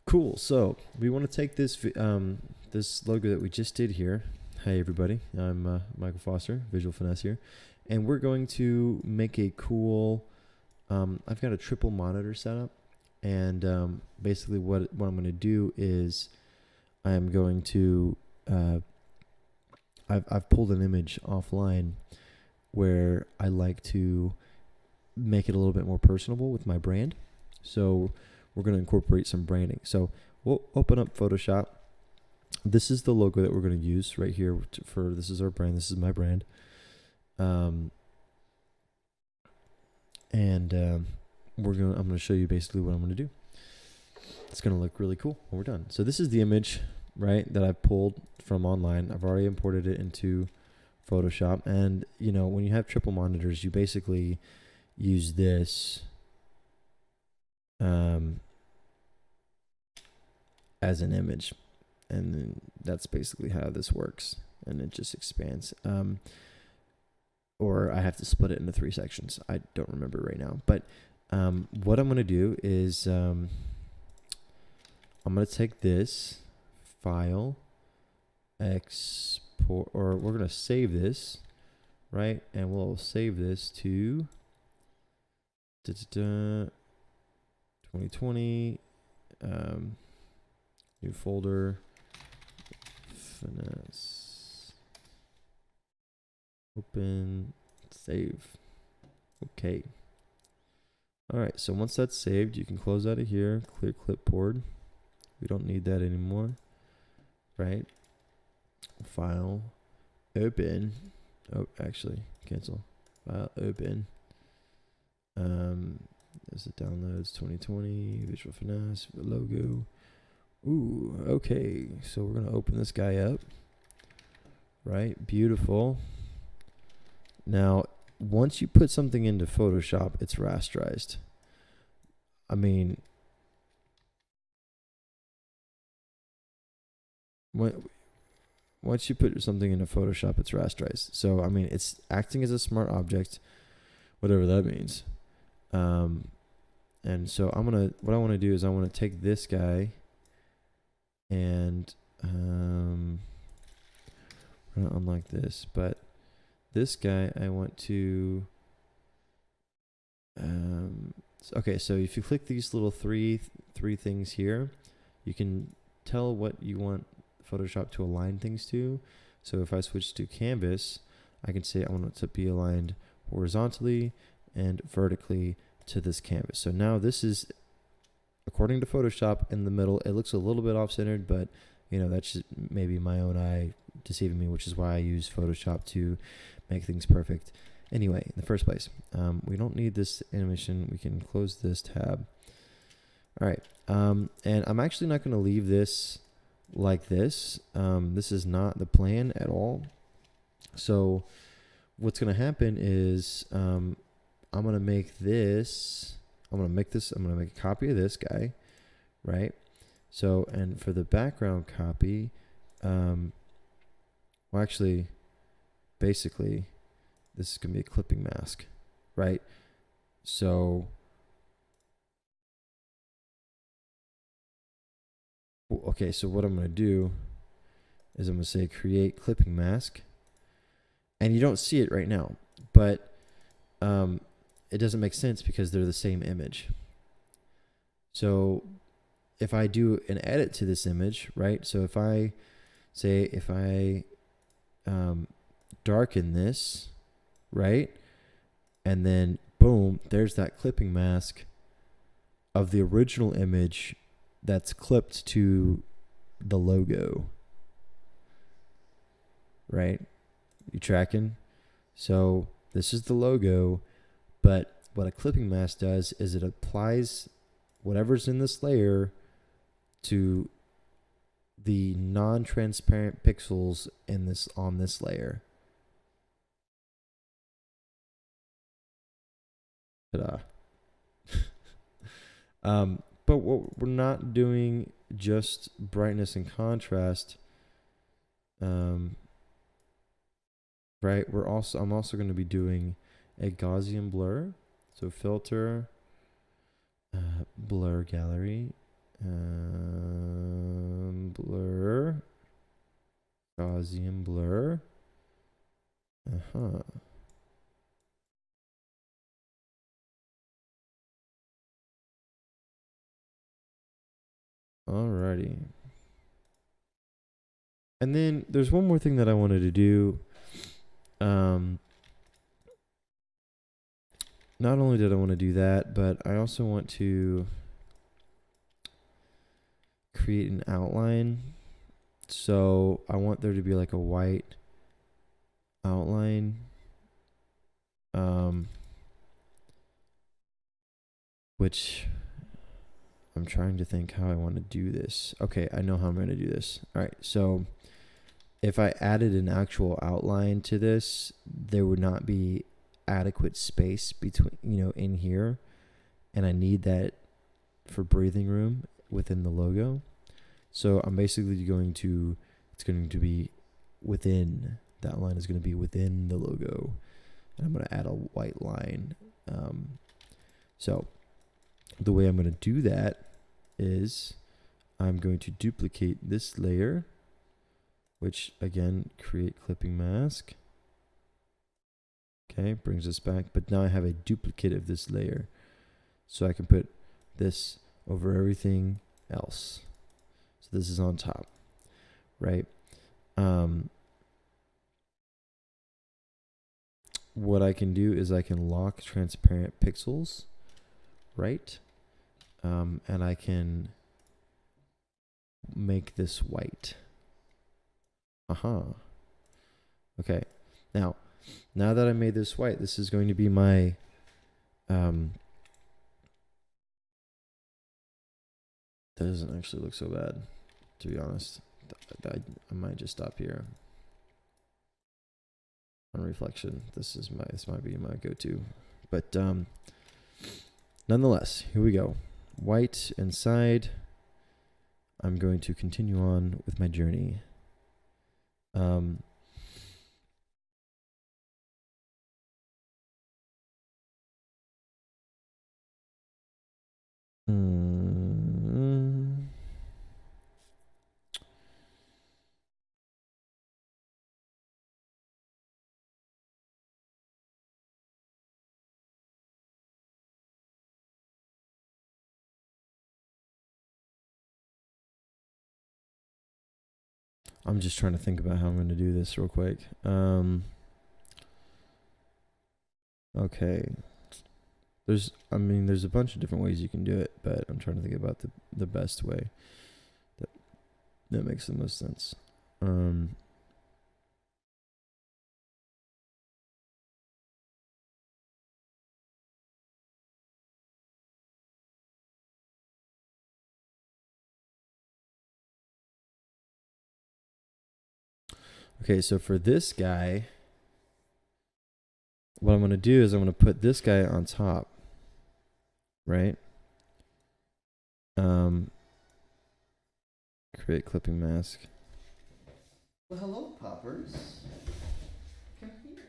Cool. So we want to take this logo that we just did here. Hey everybody, I'm Michael Foster, Visual Finesse here, and we're going to make a cool. I've got a triple monitor setup, and basically what I'm going to do is I am going to I've pulled an image offline where I like to make it a little bit more personable with my brand. So we're going to incorporate some branding. So we'll open up Photoshop. This is the logo that we're going to use right here for this is our brand. This is my brand. I'm going to show you basically what I'm going to do. It's going to look really cool when we're done. So this is the image, right, that I've pulled from online. I've already imported it into Photoshop. And, you know, when you have triple monitors, you basically use this as an image. And then that's basically how this works. And it just expands. Or I have to split it into 3 sections. I don't remember right now. But what I'm going to do is I'm going to take this file, export, or we're going to save this, right? And we'll save this to 2020, new folder, Finesse, open, save. Okay. All right, so once that's saved, you can close out of here, clear clipboard. We don't need that anymore, right? File, open. Oh, actually, cancel. File, open. There's the downloads, 2020, Visual Finesse, logo. Ooh, okay. So we're gonna open this guy up. Right, beautiful. Now, once you put something into Photoshop, it's rasterized. I mean, once you put something into Photoshop, it's rasterized. So, I mean, it's acting as a smart object, whatever that means. And so what I want to do is I want to take this guy and I'm going to unlock this, but this guy I want to okay, so if you click these little three things here, you can tell what you want Photoshop to align things to. So if I switch to canvas, I can say I want it to be aligned horizontally and vertically to this canvas. So now this is, according to Photoshop, in the middle. It looks a little bit off-centered, but you know, that's just maybe my own eye deceiving me, which is why I use Photoshop to make things perfect. Anyway, in the first place, we don't need this animation. We can close this tab. All right, and I'm actually not going to leave this like this. This is not the plan at all. So what's going to happen is I'm going to make this. I'm going to make a copy of this guy, right? So, and for the background copy, well, actually, basically, this is going to be a clipping mask, right? So, okay, so what I'm going to do is I'm going to say create clipping mask. And you don't see it right now, but it doesn't make sense because they're the same image. So if I do an edit to this image, right? So if I darken this, right? And then boom, there's that clipping mask of the original image that's clipped to the logo, right? You tracking? So this is the logo, but what a clipping mask does is it applies whatever's in this layer to the non-transparent pixels on this layer. Ta-da. But what we're not doing just brightness and contrast. Right, I'm also going to be doing a Gaussian blur. So filter, blur gallery, Blur. Gaussian blur. Alrighty. And then there's one more thing that I wanted to do. Not only did I want to do that, but I also want to create an outline. So I want there to be like a white outline. Which I'm trying to think how I want to do this. Okay, I know how I'm going to do this. All right, so if I added an actual outline to this, there would not be adequate space between, in here. And I need that for breathing room within the logo. So I'm basically it's going to be within, that line is going to be within the logo. And I'm going to add a white line. So the way I'm going to do that is I'm going to duplicate this layer, which again, create clipping mask. Okay, brings us back, but now I have a duplicate of this layer. So I can put this over everything else. So this is on top, right? What I can do is I can lock transparent pixels, right? And I can make this white. Okay. Now that I made this white, this is going to be my that doesn't actually look so bad, to be honest. I might just stop here. On reflection, this might be my go-to, but nonetheless, here we go. White inside. I'm going to continue on with my journey. I'm just trying to think about how I'm going to do this real quick. Okay. There's a bunch of different ways you can do it, but I'm trying to think about the best way that makes the most sense. Okay, so for this guy, what I'm going to do is I'm going to put this guy on top, right? Create clipping mask. Well, hello, poppers. Come here.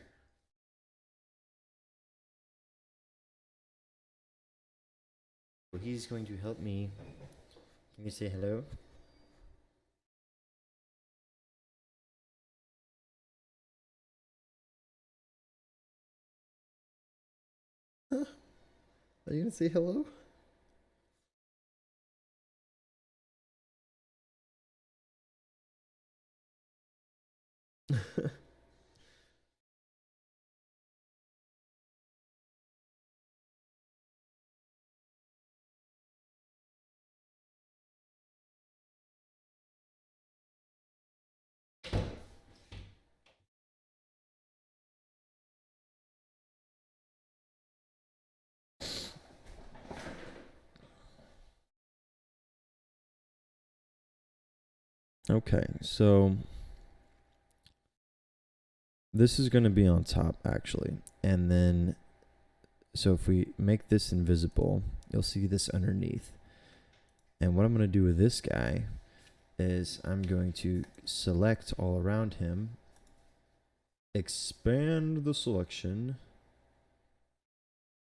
Well, he's going to help me. Can you say hello? Huh? Are you going to say hello? Okay, so this is going to be on top actually. And then, so if we make this invisible, you'll see this underneath. And what I'm going to do with this guy is I'm going to select all around him, expand the selection,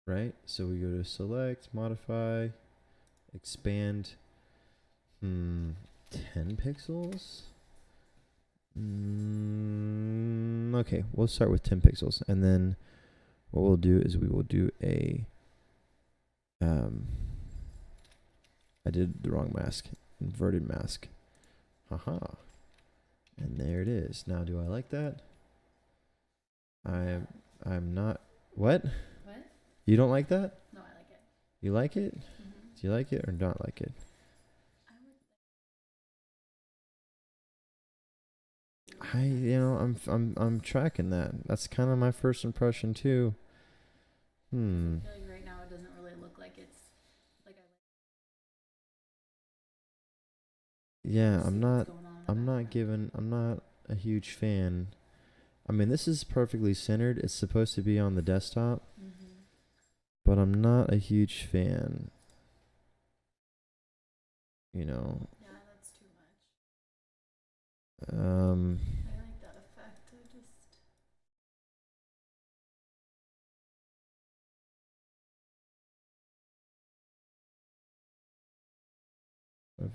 right? So we go to select, modify, expand, 10 pixels? Okay, we'll start with 10 pixels. And then what we'll do is we will do a... I did the wrong mask. Inverted mask. Haha. And there it is. Now, do I like that? I'm not... What? What? You don't like that? No, I like it. You like it? Mm-hmm. Do you like it or not like it? I'm tracking that. That's kind of my first impression too. I feel like right now it doesn't really look like it's like I Yeah, see I'm what's going on in the background. I'm not a huge fan. I mean, this is perfectly centered. It's supposed to be on the desktop, but I'm not a huge fan. You know. Yeah, that's too much. I like that effect.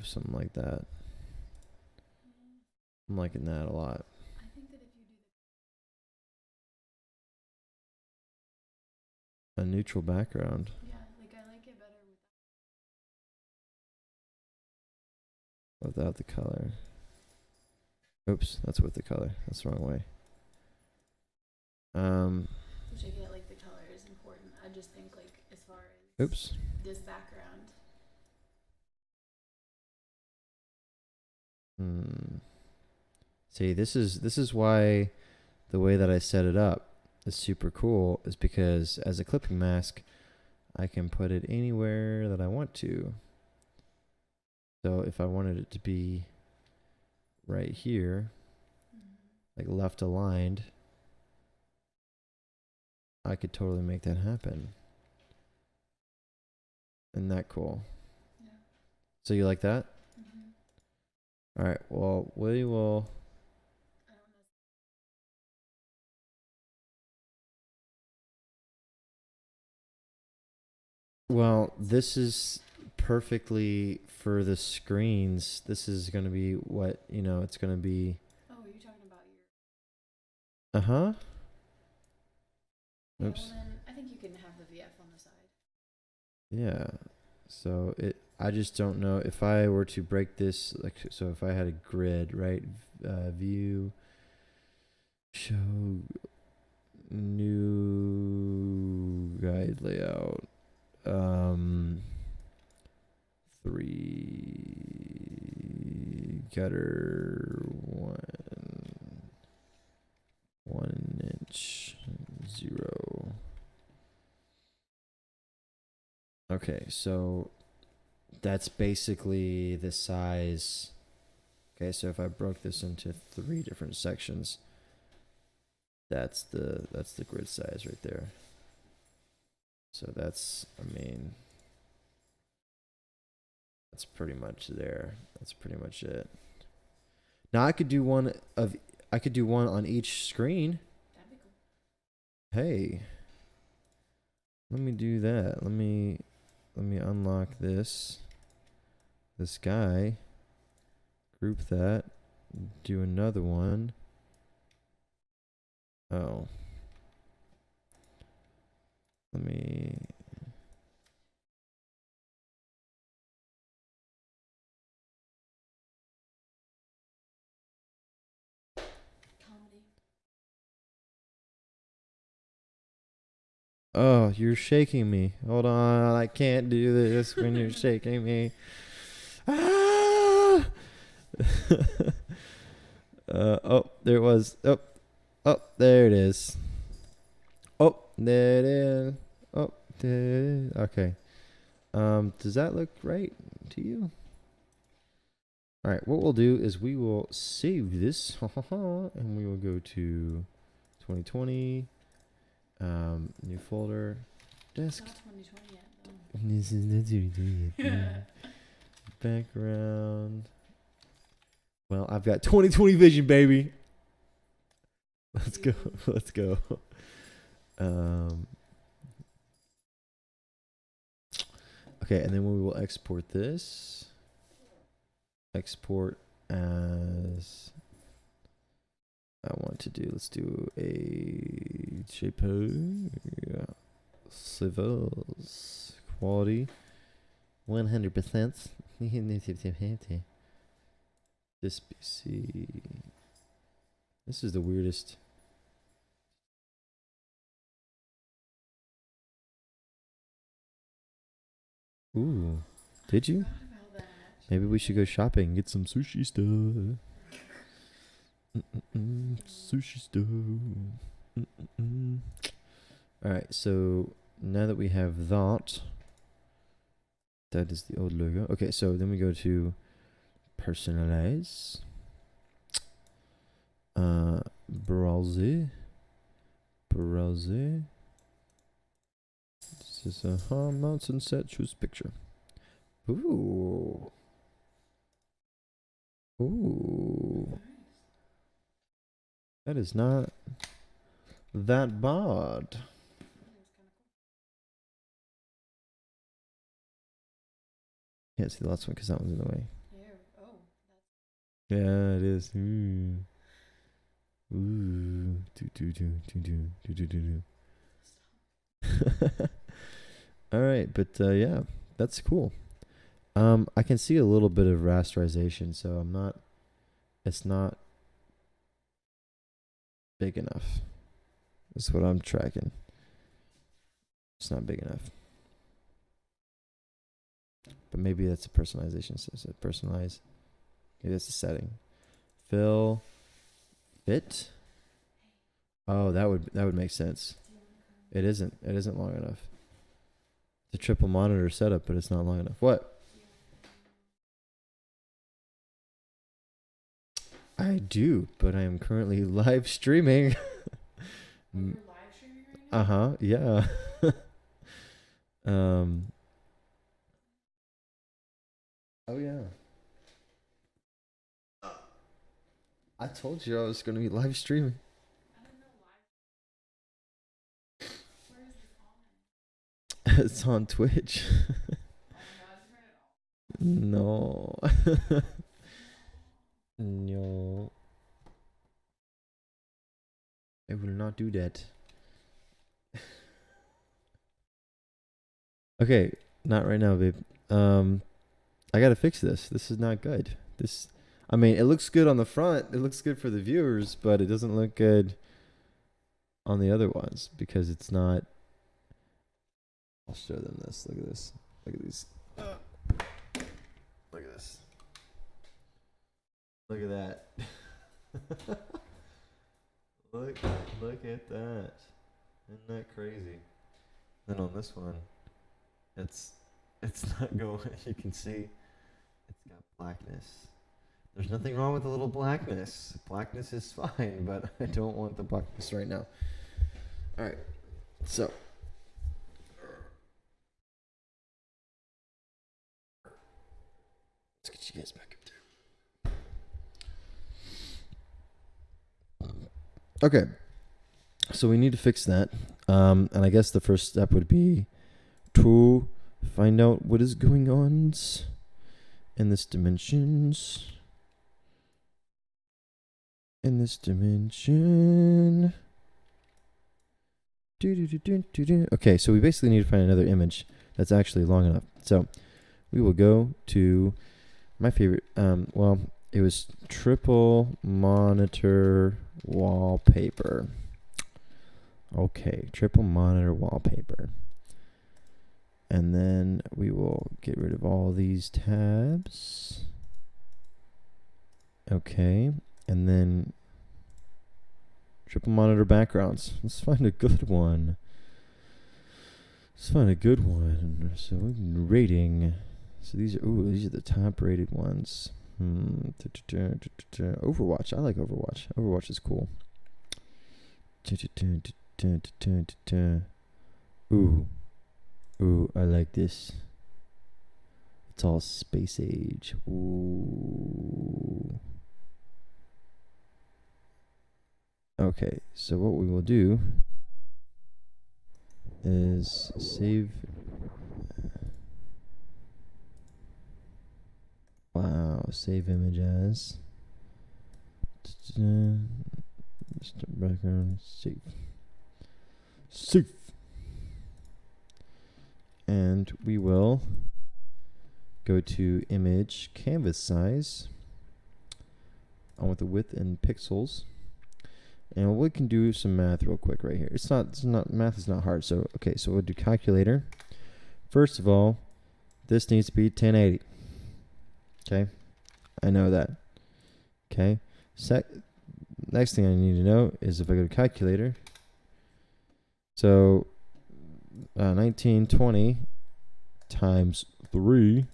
Something like that. I'm liking that a lot. I think that if you do A neutral background. yeah, like I like it better Without the color. Oops, that's with the color. That's the wrong way. which I get like the color is important. I just think like as far as Oops. this background. See, this is why the way that I set it up is super cool, is because as a clipping mask, I can put it anywhere that I want to. So if I wanted it to be right here, like left aligned, I could totally make that happen. Isn't that cool? Yeah. So you like that? All right. Well, we will. I don't know. Well, this is perfectly for the screens. This is going to be what, it's going to be. Oh, are you talking about your? Uh-huh. Yeah, Oops. well then I think you can have the VF on the side. Yeah. So I just don't know if I were to break this, like, so if I had a grid, right? View, show, new guide layout, 3 gutter, 1 inch, 0. Okay, so that's basically the size. Okay, so if I broke this into 3 different sections, that's the grid size right there. So that's pretty much there. That's pretty much it. Now I could do one on each screen. That'd be cool. Hey. Let me do that. Let me unlock this guy, group that, do another one. Oh. Let me... Comedy. Oh, you're shaking me. Hold on, I can't do this when you're shaking me. Ah! Oh, there it was. Oh, there it is. Oh, there it is. Oh, there it is. Okay. Does that look right to you? All right, what we'll do is we will save this, and we will go to 2020, new folder, desk. It's not 2020 yet. No. This is not 2020 yet. Background. Well, I've got 2020 vision, baby. Let's go. Let's go. Okay, and then we will export this. export as I want to do. Let's do a JPEG. Yeah. Civils quality 100%. This PC. This is the weirdest. Ooh, did you? Maybe we should go shopping and get some sushi stuff. Sushi stuff. Alright, so now that we have that, that is the old logo. Okay, so then we go to personalize. Browser. This is a Mount Sunset. Choose picture. Ooh. That is not that bad. Can't see the last one because that one's in the way. Yeah, it is. Ooh. All right, but yeah, that's cool. I can see a little bit of rasterization, so it's not big enough. That's what I'm tracking. It's not big enough. But maybe that's a personalization. So personalize. Maybe that's a setting. Fill. Fit. Oh, that would make sense. It isn't long enough. It's a triple monitor setup, but it's not long enough. What? I do, but I am currently live streaming. You're live streaming right now? Yeah. Oh yeah. I told you I was going to be live streaming. I don't know live. Where is this on? It's on Twitch. Oh my god, turn it off. No. No. I will not do that. Okay, not right now, babe. I gotta fix this. This is not good. I mean, it looks good on the front. It looks good for the viewers, but it doesn't look good on the other ones because it's not. I'll show them this. Look at this. Look at these. Look at this. Look at that. Look at that. Isn't that crazy? Then on this one, it's not going. You can see it's got blackness. There's nothing wrong with a little blackness. Blackness is fine, but I don't want the blackness right now. All right, so. Let's get you guys back up there. Okay, so we need to fix that. And I guess the first step would be to find out what is going on in this dimensions. In this dimension. Okay, so we basically need to find another image that's actually long enough. So we will go to my favorite. Well, it was triple monitor wallpaper. Okay, triple monitor wallpaper. And then we will get rid of all these tabs. Okay, and then triple monitor backgrounds. Let's find a good one. So rating. So these are the top rated ones. Overwatch. I like Overwatch. Overwatch is cool. Ooh, I like this. It's all space age. Ooh. Okay, so what we will do is save. Wow, save image as background save. Save. And we will go to image canvas size. I want the width in pixels. And we can do some math real quick right here. Math is not hard. So, okay, so we'll do calculator. First of all, this needs to be 1080. Okay, I know that. Okay, next thing I need to know is if I go to calculator. So, 1920 times 3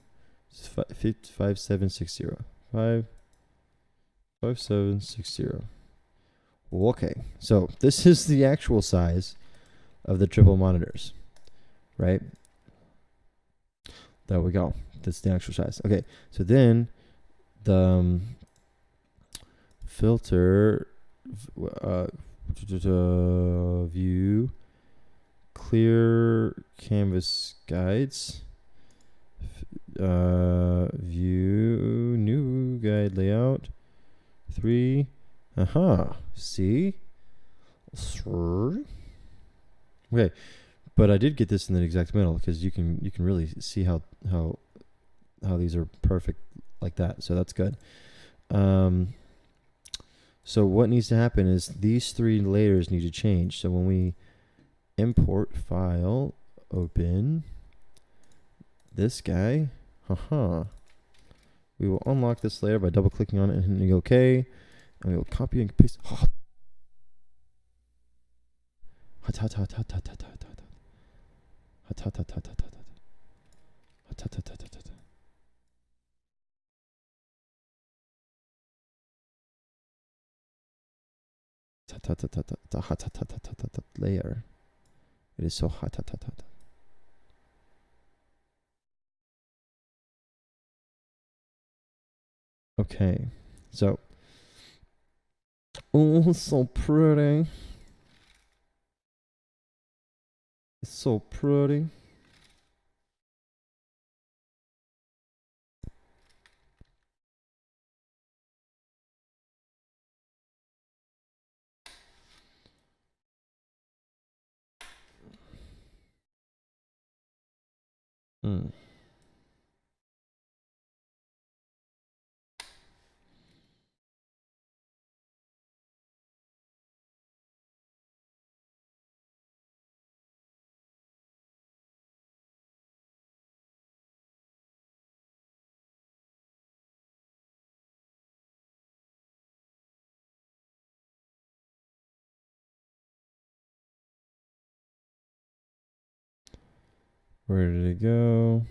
is 5760. 5760. Well, okay, so this is the actual size of the triple monitors, right? There we go. That's the actual size. Okay, so then the filter view clear canvas guides, view new guide layout 3. See? Okay, but I did get this in the exact middle because you can really see how these are perfect like that. So that's good. So what needs to happen is these 3 layers need to change. So when we import file, open this guy, we will unlock this layer by double clicking on it and hitting OK. And we will copy and paste. Layer. It is so hot. Okay, so. Oh, so pretty. It's so pretty. Where did it go?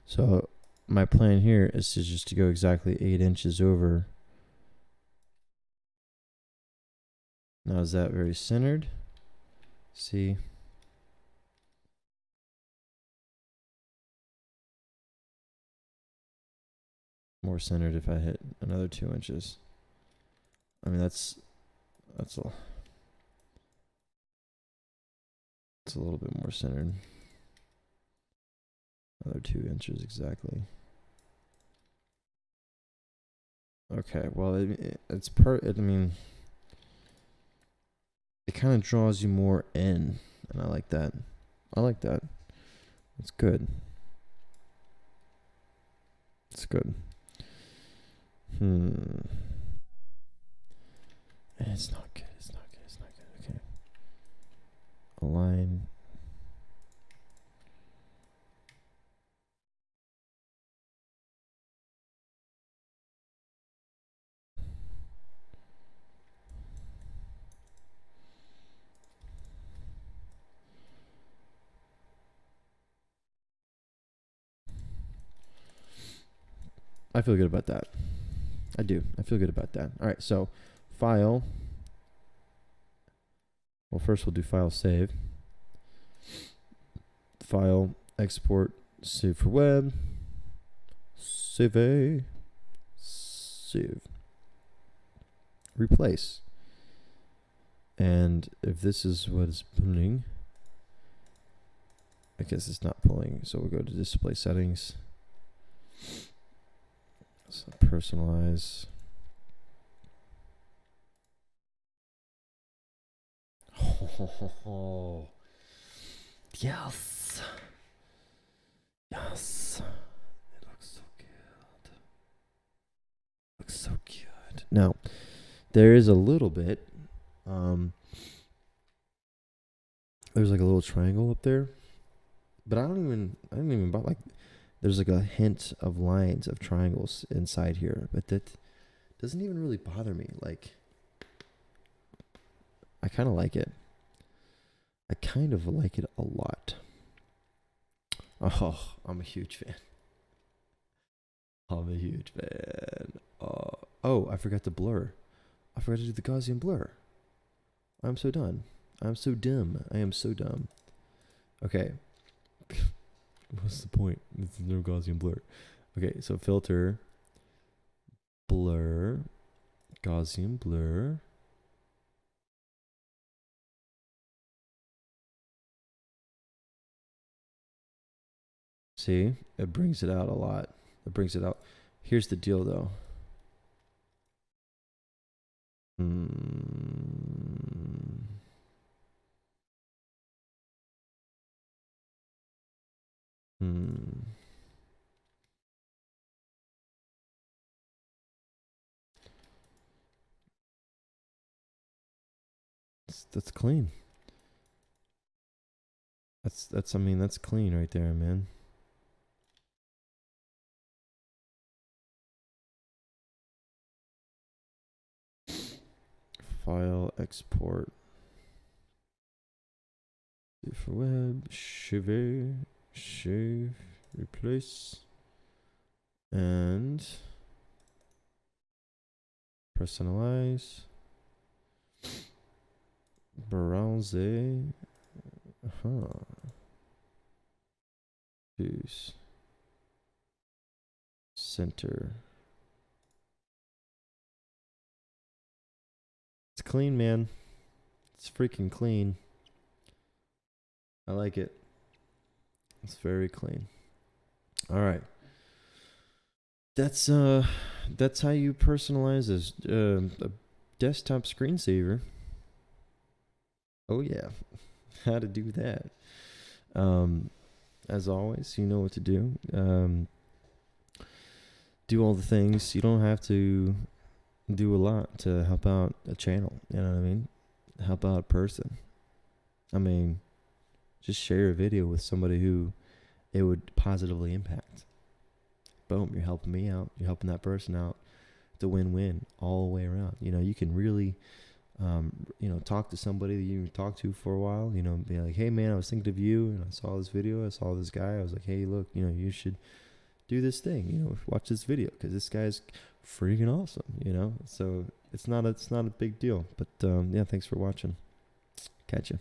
So my plan here is just to go exactly 8 inches over. Now is that very centered? See? More centered if I hit another 2 inches. I mean that's a little bit more centered. Another 2 inches exactly. Okay, well it kind of draws you more in, and I like that. It's good. It's good. It's not good. Okay. Align. I feel good about that. I do. I feel good about that. All right, so file. Well, first we'll do file save. File export save for web. Save. Save. Replace. And if this is what is pulling, I guess it's not pulling. So we'll go to display settings. So personalize. Oh, yes. Yes. It looks so good. Looks so good. Now, there is a little bit. There's like a little triangle up there, but I don't even about like. There's like a hint of lines of triangles inside here, but that doesn't even really bother me. Like, I kind of like it. I kind of like it a lot. Oh, I'm a huge fan. I'm a huge fan. Oh, I forgot to blur. I forgot to do the Gaussian blur. I'm so done. I'm so dumb. I am so dumb. Okay. What's the point? There's no Gaussian blur. Okay, so filter, blur, Gaussian blur. See, it brings it out a lot. It brings it out. Here's the deal, though. That's clean. That's I mean, that's clean right there, man. File export. For web, shave, replace, and personalize. Browse. Choose. Center. It's clean, man. It's freaking clean. I like it. It's very clean. All right. That's how you personalize a desktop screensaver. Oh yeah. How to do that. As always, you know what to do. Do all the things. You don't have to do a lot to help out a channel. You know what I mean? Help out a person. I mean, just share a video with somebody who it would positively impact. Boom, you're helping me out. You're helping that person out. It's a win-win all the way around. You know, you can really, talk to somebody that you talked to for a while. You know, be like, hey, man, I was thinking of you, and I saw this video. I saw this guy. I was like, hey, look, you should do this thing. Watch this video because this guy's freaking awesome. So it's not a big deal. But yeah, thanks for watching. Catch ya.